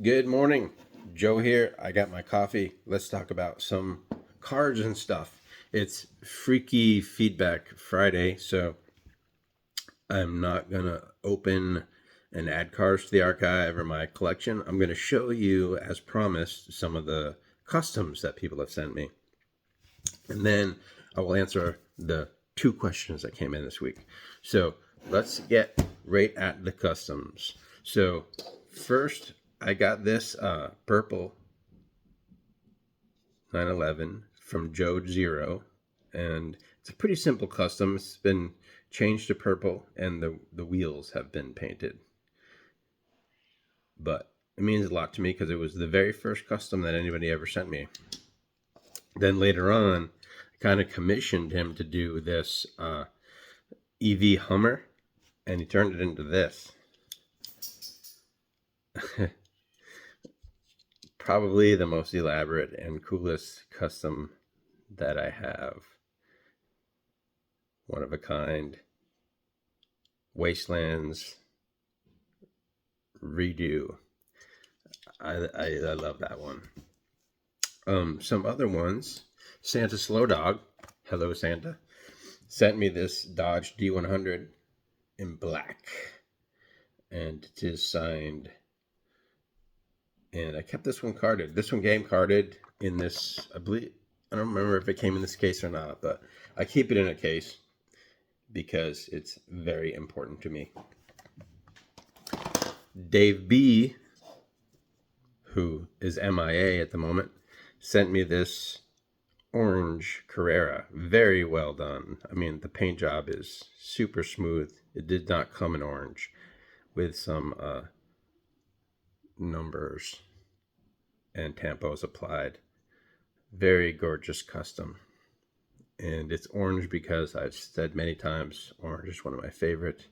Good morning. Joe here. I got my coffee. Let's talk about some cards and stuff. It's Freaky Feedback Friday, so I'm not going to open and add cards to the archive or my collection. I'm going to show you, as promised, some of the customs that people have sent me. And then I will answer the two questions that came in this week. So let's get right at the customs. So first, I got this purple 911 from Joe Zero, and it's a pretty simple custom. It's been changed to purple, and the wheels have been painted. But it means a lot to me because it was the very first custom that anybody ever sent me. Then later on, I kind of commissioned him to do this EV Hummer, and he turned it into this. Probably the most elaborate and coolest custom that I have. One of a kind. Wastelands redo. I love that one. Some other ones. Santa Slow Dog. Hello, Santa. Sent me this Dodge D100 in black. And it is signed. And I kept this one carded. This one game carded in this, I believe, I don't remember if it came in this case or not, but I keep it in a case because it's very important to me. Dave B, who is MIA at the moment, sent me this orange Carrera. Very well done. I mean, the paint job is super smooth. It did not come in orange with some numbers and tampos applied. Very gorgeous custom. And it's orange because I've said many times orange is one of my favorite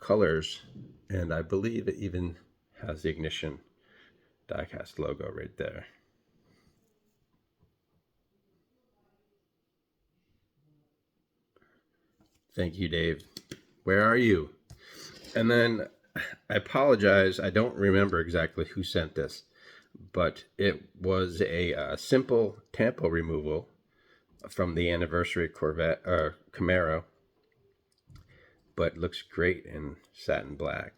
colors, and I believe it even has the Ignition Diecast logo right there. Thank you, Dave. Where are you? And then I apologize, I don't remember exactly who sent this, but it was a simple tampo removal from the anniversary Corvette Camaro, but looks great in satin black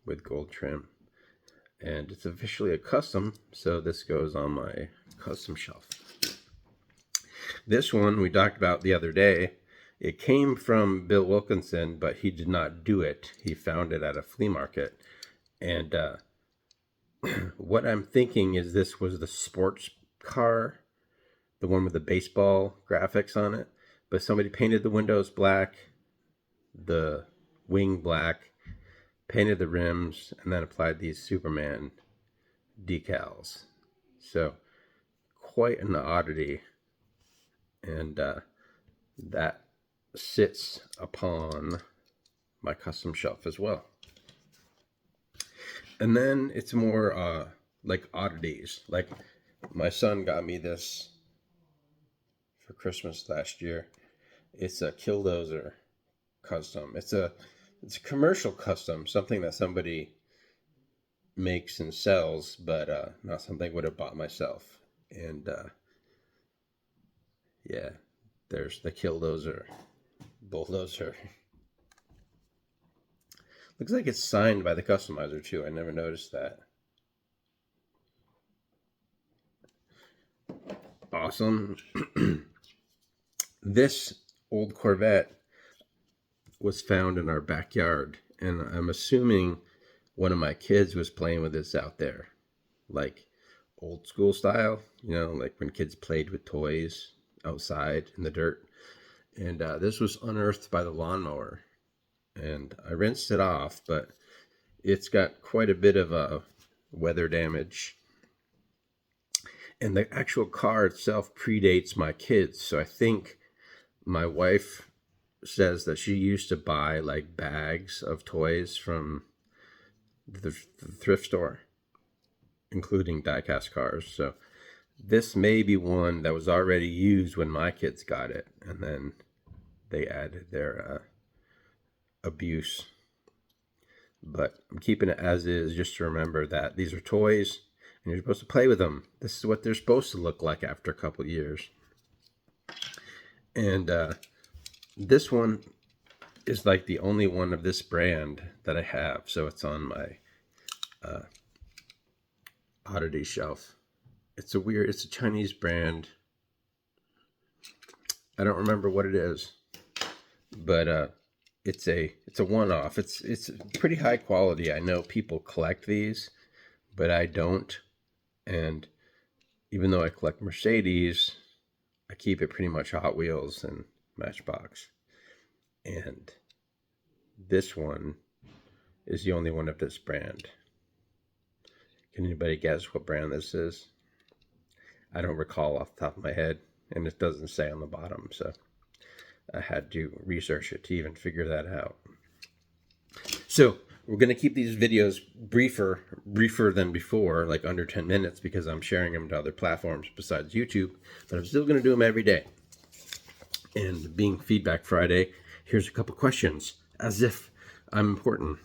with gold trim. And it's officially a custom, so this goes on my custom shelf. This one we talked about the other day. It came from Bill Wilkinson, but he did not do it. He found it at a flea market. And what I'm thinking is this was the sports car, the one with the baseball graphics on it. But somebody painted the windows black, the wing black, painted the rims, and then applied these Superman decals. So quite an oddity. And that sits upon my custom shelf as well. And then it's more like oddities. Like my son got me this for Christmas last year. It's a Killdozer custom. It's a commercial custom, something that somebody makes and sells, but not something I would have bought myself. And yeah, there's the Killdozer bulldozer. Looks like it's signed by the customizer too. I never noticed that. Awesome. This old Corvette was found in our backyard, and I'm assuming one of my kids was playing with this out there, like old school style, like when kids played with toys outside in the dirt. And this was unearthed by the lawnmower, and I rinsed it off, but it's got quite a bit of weather damage. And the actual car itself predates my kids, so I think my wife says that she used to buy like bags of toys from the thrift store, including diecast cars. So this may be one that was already used when my kids got it, and then they added their abuse. but I'm keeping it as is just to remember that these are toys and you're supposed to play with them. This is what they're supposed to look like after a couple years. And this one is like the only one of this brand that I have, so it's on my oddity shelf. It's a Chinese brand. I don't remember what it is, but it's a one-off. It's pretty high quality. I know people collect these, but I don't. And even though I collect Mercedes, I keep it pretty much Hot Wheels and Matchbox. And this one is the only one of this brand. Can anybody guess what brand this is? I don't recall off the top of my head, and it doesn't say on the bottom, so I had to research it to even figure that out. So we're going to keep these videos briefer than before, like under 10 minutes, because I'm sharing them to other platforms besides YouTube, but I'm still going to do them every day. And being Feedback Friday, here's a couple questions, as if I'm important.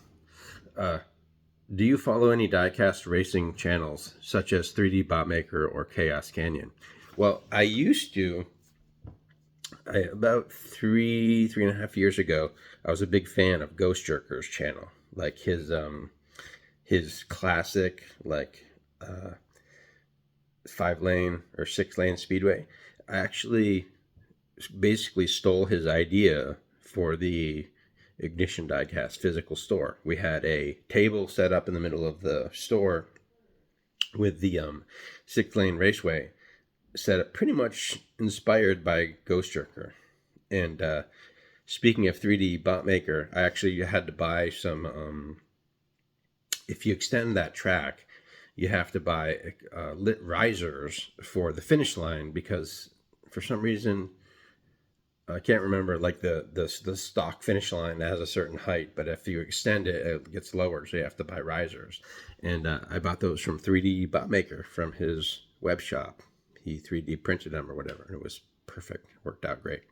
Do you follow any diecast racing channels, such as 3D Botmaker or Chaos Canyon? Well, I used to. About 3.5 years ago, I was a big fan of Ghost Jerker's channel, like his classic, like 5-lane or 6-lane speedway. I actually basically stole his idea for the Ignition Diecast physical store. We had a table set up in the middle of the store with the 6-lane raceway set up, pretty much inspired by Ghost Jerker. And speaking of 3D Botmaker, I actually had to buy some, if you extend that track, you have to buy lit risers for the finish line, because for some reason, I can't remember, like the stock finish line that has a certain height, but if you extend it, it gets lower, so you have to buy risers. And I bought those from 3D Botmaker from his web shop. He 3D printed them or whatever, and it was perfect. Worked out great.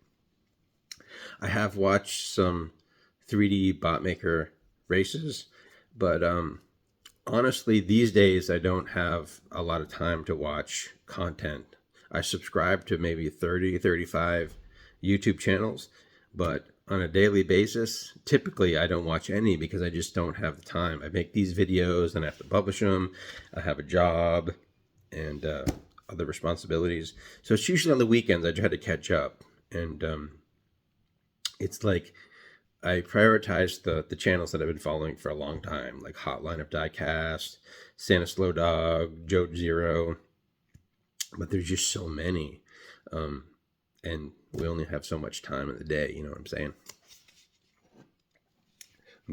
I have watched some 3D Botmaker races, but honestly, these days I don't have a lot of time to watch content. I subscribe to maybe 30, 35 YouTube channels, but on a daily basis, typically I don't watch any because I just don't have the time. I make these videos and I have to publish them. I have a job and other responsibilities. So it's usually on the weekends I try to catch up. And it's like I prioritize the channels that I've been following for a long time, like Hotline of Diecast, Santa Slow Dog, Joe Zero. But there's just so many. And we only have so much time in the day, you know what I'm saying?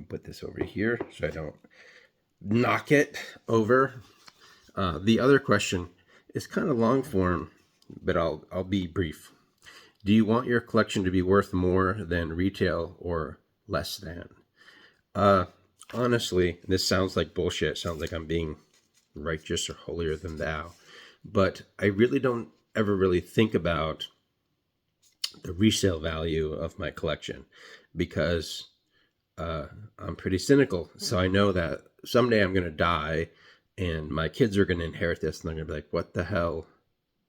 Put this over here so I don't knock it over. The other question is kind of long form, but I'll be brief. Do you want your collection to be worth more than retail or less than? Honestly, this sounds like bullshit. It sounds like I'm being righteous or holier than thou. But I really don't ever really think about the resale value of my collection, because I'm pretty cynical. So I know that someday I'm going to die and my kids are going to inherit this, and they're going to be like, what the hell?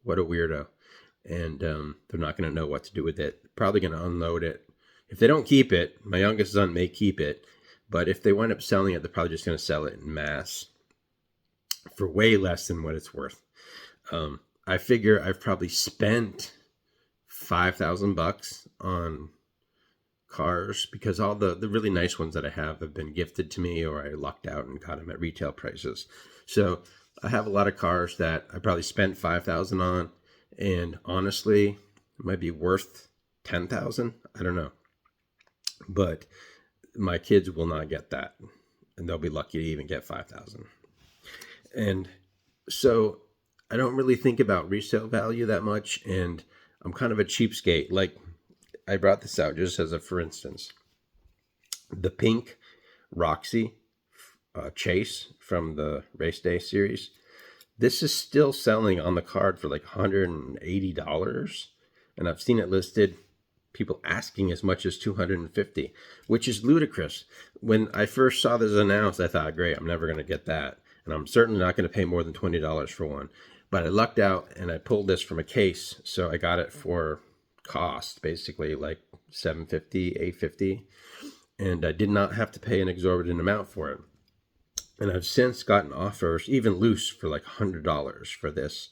What a weirdo. And they're not going to know what to do with it. Probably going to unload it. If they don't keep it, my youngest son may keep it. But if they wind up selling it, they're probably just going to sell it in mass for way less than what it's worth. I figure I've probably spent $5,000 on cars, because all the really nice ones that I have been gifted to me, or I lucked out and got them at retail prices. So I have a lot of cars that I probably spent $5,000 on, and honestly, it might be worth $10,000. I don't know, but my kids will not get that, and they'll be lucky to even get $5,000. And so I don't really think about resale value that much, and I'm kind of a cheapskate. Like, I brought this out just as a for instance. The pink Roxy Chase from the Race Day series. This is still selling on the card for like $180. And I've seen it listed. people asking as much as $250, which is ludicrous. When I first saw this announced, I thought, great, I'm never going to get that. And I'm certainly not going to pay more than $20 for one. But I lucked out and I pulled this from a case. So I got it for cost, basically like $750, $850. And I did not have to pay an exorbitant amount for it. And I've since gotten offers, even loose, for like $100 for this.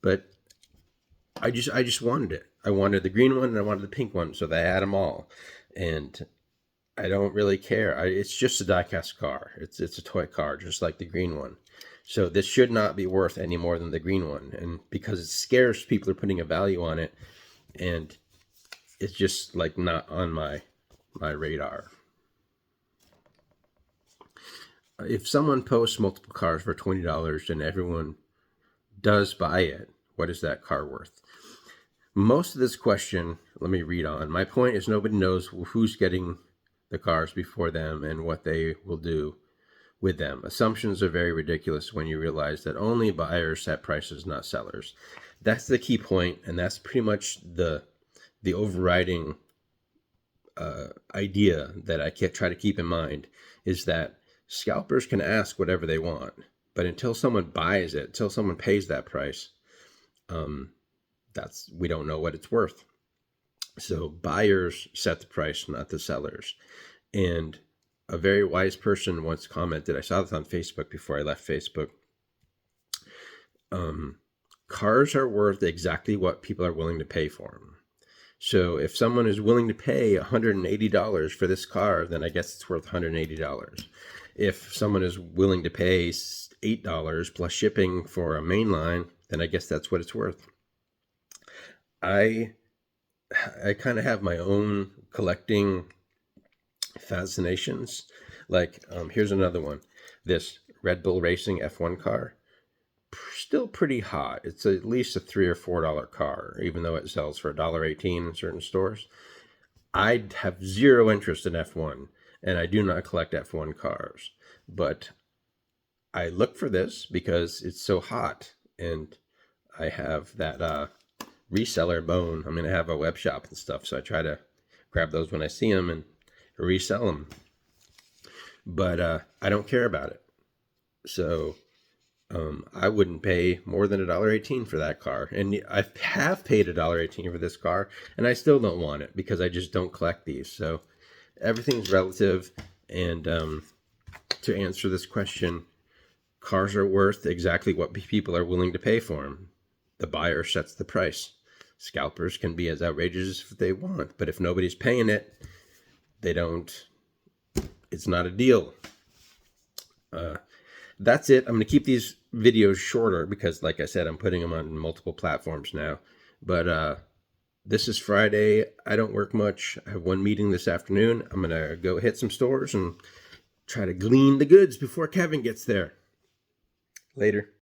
But I just wanted it. I wanted the green one and I wanted the pink one, so they had them all. And I don't really care. It's just a diecast car. It's a toy car, just like the green one. So this should not be worth any more than the green one. And because it's scarce, people are putting a value on it, and it's just like not on my radar. If someone posts multiple cars for $20 and everyone does buy it, what is that car worth? Most of this question, let me read on. My point is nobody knows who's getting the cars before them and what they will do with them. Assumptions are very ridiculous when you realize that only buyers set prices, not sellers. That's the key point, and that's pretty much the overriding idea that I try to keep in mind, is that scalpers can ask whatever they want, but until someone buys it, until someone pays that price, we don't know what it's worth. So buyers set the price, not the sellers. And a very wise person once commented, I saw this on Facebook before I left Facebook, cars are worth exactly what people are willing to pay for them. So if someone is willing to pay $180 for this car, then I guess it's worth $180. If someone is willing to pay $8 plus shipping for a mainline, then I guess that's what it's worth. I kind of have my own collecting fascinations. Like, here's another one. This Red Bull Racing F1 car, still pretty hot. It's at least a $3 or $4 car, even though it sells for $1.18 in certain stores. I have zero interest in F1, and I do not collect F1 cars. But I look for this because it's so hot, and I have that reseller bone. I mean, I have a web shop and stuff, so I try to grab those when I see them and resell them. But I don't care about it. So I wouldn't pay more than $1.18 for that car. And I have paid $1.18 for this car, and I still don't want it because I just don't collect these. So everything's relative. And to answer this question, cars are worth exactly what people are willing to pay for them. The buyer sets the price. Scalpers can be as outrageous as they want, but if nobody's paying it, it's not a deal. That's it. I'm going to keep these videos shorter because, like I said, I'm putting them on multiple platforms now. But this is Friday. I don't work much. I have one meeting this afternoon. I'm going to go hit some stores and try to glean the goods before Kevin gets there. Later.